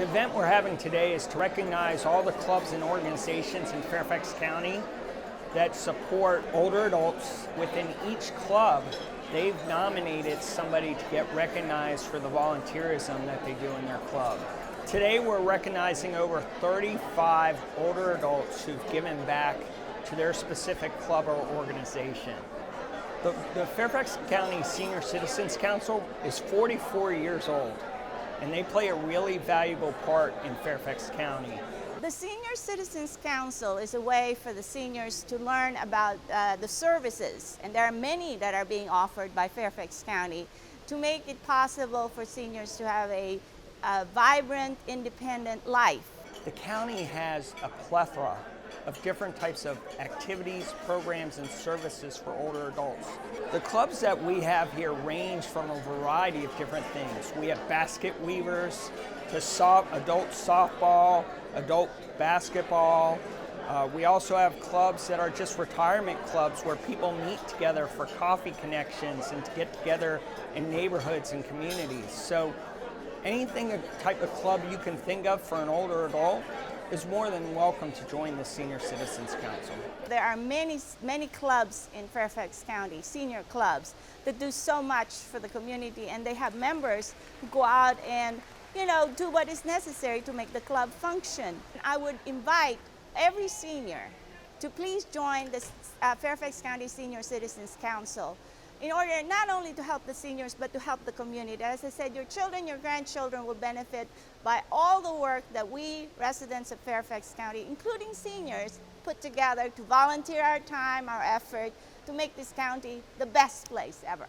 The event we're having today is to recognize all the clubs and organizations in Fairfax County that support older adults. Within each club, they've nominated somebody to get recognized for the volunteerism that they do in their club. Today we're recognizing over 35 older adults who've given back to their specific club or organization. The Fairfax County Senior Citizens Council is 44 years old, and they play a really valuable part in Fairfax County. The Senior Citizens Council is a way for the seniors to learn about the services, and there are many that are being offered by Fairfax County to make it possible for seniors to have a vibrant, independent life. The county has a plethora of different types of activities, programs, and services for older adults. The clubs that we have here range from a variety of different things. We have basket weavers to adult softball, adult basketball. We also have clubs that are just retirement clubs where people meet together for coffee connections and to get together in neighborhoods and communities. So anything, a type of club you can think of for an older adult is more than welcome to join the Senior Citizens Council. There are many clubs in Fairfax County, senior clubs, that do so much for the community, and they have members who go out and do what is necessary to make the club function. I would invite every senior to please join the Fairfax County Senior Citizens Council in order not only to help the seniors, but to help the community. As I said, your children, your grandchildren will benefit by all the work that we residents of Fairfax County, including seniors, put together to volunteer our time, our effort, to make this county the best place ever.